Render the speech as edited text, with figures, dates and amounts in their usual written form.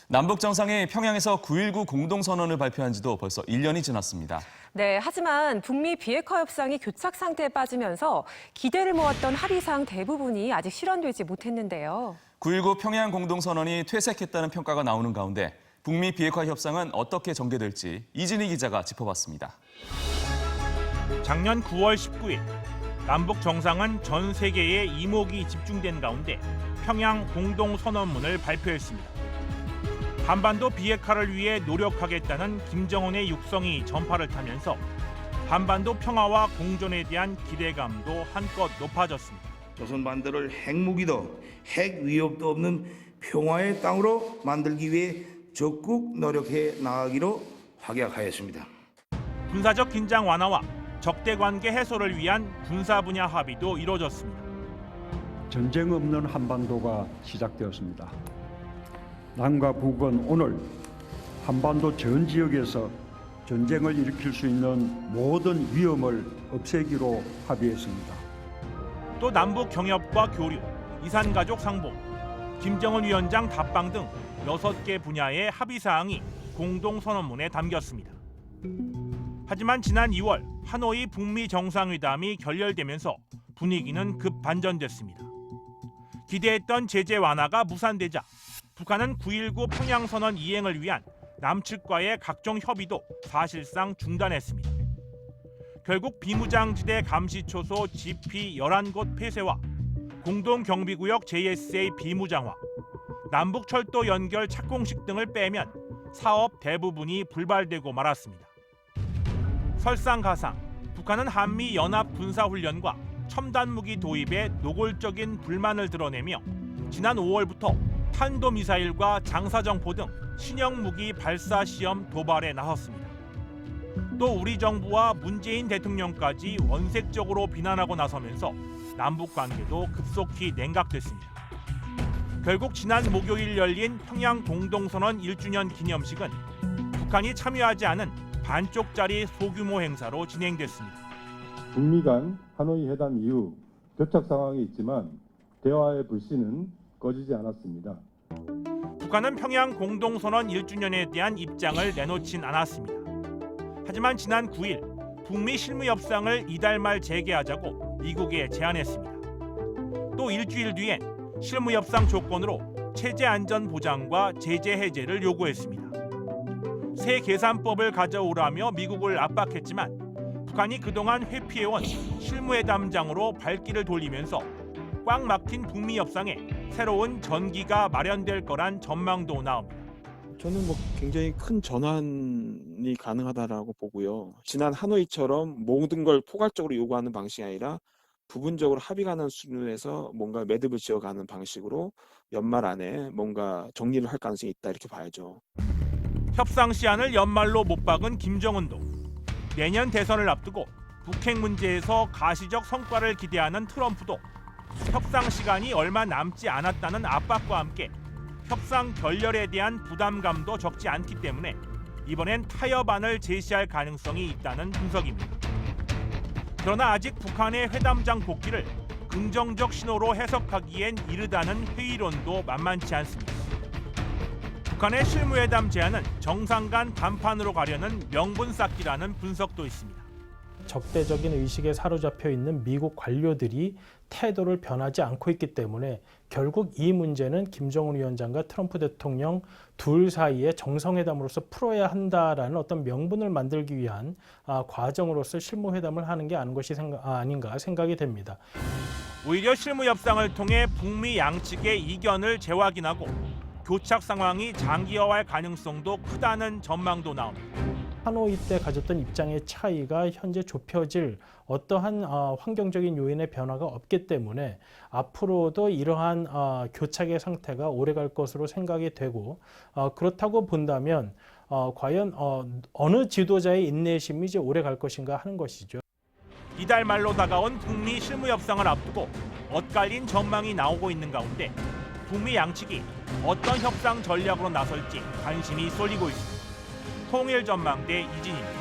남북 정상이 평양에서 9.19 공동선언을 발표한 지도 벌써 1년이 지났습니다. 네, 하지만 북미 비핵화 협상이 교착 상태에 빠지면서 기대를 모았던 합의사항 대부분이 아직 실현되지 못했는데요. 9.19 평양 공동선언이 퇴색했다는 평가가 나오는 가운데 북미 비핵화 협상은 어떻게 전개될지 이진희 기자가 짚어봤습니다. 작년 9월 19일 남북 정상은 전 세계의 이목이 집중된 가운데 평양 공동선언문을 발표했습니다. 한반도 비핵화를 위해 노력하겠다는 김정은의 육성이 전파를 타면서 한반도 평화와 공존에 대한 기대감도 한껏 높아졌습니다. 조선 반도를 핵무기도 핵 위협도 없는 평화의 땅으로 만들기 위해 적극 노력해 나가기로 확약하였습니다. 군사적 긴장 완화와 적대 관계 해소를 위한 군사 분야 합의도 이뤄졌습니다. 전쟁 없는 한반도가 시작되었습니다. 남과 북은 오늘 한반도 전 지역에서 전쟁을 일으킬 수 있는 모든 위험을 없애기로 합의했습니다. 또 남북 경협과 교류, 이산가족 상봉, 김정은 위원장 답방 등 6개 분야의 합의사항이 공동선언문에 담겼습니다. 하지만 지난 2월 하노이 북미 정상회담이 결렬되면서 분위기는 급 반전됐습니다. 기대했던 제재 완화가 무산되자 북한은 9.19 평양선언 이행을 위한 남측과의 각종 협의도 사실상 중단했습니다. 결국 비무장지대 감시초소 GP 11곳 폐쇄와 공동경비구역 JSA 비무장화, 남북철도 연결 착공식 등을 빼면 사업 대부분이 불발되고 말았습니다. 설상가상, 북한은 한미 연합 군사훈련과 첨단무기 도입에 노골적인 불만을 드러내며 지난 5월부터 탄도미사일과 장사정포 등 신형 무기 발사 시험 도발에 나섰습니다. 또 우리 정부와 문재인 대통령까지 원색적으로 비난하고 나서면서 남북 관계도 급속히 냉각됐습니다. 결국 지난 목요일 열린 평양 공동선언 1주년 기념식은 북한이 참여하지 않은 반쪽짜리 소규모 행사로 진행됐습니다. 북미 간 하노이 회담 이후 교착 상황이 있지만 대화의 불씨는 꺼지지 않았습니다. 북한은 평양 공동선언 1주년에 대한 입장을 내놓진 않았습니다. 하지만 지난 9일 북미 실무협상을 이달 말 재개하자고 미국에 제안했습니다. 또 일주일 뒤엔 실무협상 조건으로 체제 안전 보장과 제재 해제를 요구했습니다. 새 계산법을 가져오라며 미국을 압박했지만 북한이 그동안 회피해온 실무회담장으로 발길을 돌리면서 꽉 막힌 북미 협상에 새로운 전기가 마련될 거란 전망도 나옵니다. 저는 굉장히 큰 전환이 가능하다라고 보고요. 지난 하노이처럼 모든 걸 포괄적으로 요구하는 방식이 아니라 부분적으로 합의 가는 수준에서 뭔가 매듭을 지어가는 방식으로 연말 안에 뭔가 정리를 할 가능성이 있다 이렇게 봐야죠. 협상 시한을 연말로 못 박은 김정은도 내년 대선을 앞두고 북핵 문제에서 가시적 성과를 기대하는 트럼프도 협상 시간이 얼마 남지 않았다는 압박과 함께 협상 결렬에 대한 부담감도 적지 않기 때문에 이번엔 타협안을 제시할 가능성이 있다는 분석입니다. 그러나 아직 북한의 회담장 복귀를 긍정적 신호로 해석하기엔 이르다는 회의론도 만만치 않습니다. 북한의 실무회담 제안은 정상 간 담판으로 가려는 명분 쌓기라는 분석도 있습니다. 적대적인 의식에 사로잡혀 있는 미국 관료들이 태도를 변하지 않고 있기 때문에 결국 이 문제는 김정은 위원장과 트럼프 대통령 둘 사이에 정상회담으로서 풀어야 한다라는 어떤 명분을 만들기 위한 과정으로서 실무회담을 하는 게 아닌가 생각이 됩니다. 오히려 실무협상을 통해 북미 양측의 이견을 재확인하고 교착 상황이 장기화할 가능성도 크다는 전망도 나옵니다. 하노이 때 가졌던 입장의 차이가 현재 좁혀질 어떠한 환경적인 요인의 변화가 없기 때문에 앞으로도 이러한 교착의 상태가 오래갈 것으로 생각이 되고 그렇다고 본다면 과연 어느 지도자의 인내심이 이제 오래갈 것인가 하는 것이죠. 이달 말로 다가온 북미 실무협상을 앞두고 엇갈린 전망이 나오고 있는 가운데 북미 양측이 어떤 협상 전략으로 나설지 관심이 쏠리고 있습니다. 통일전망대 이진입니다.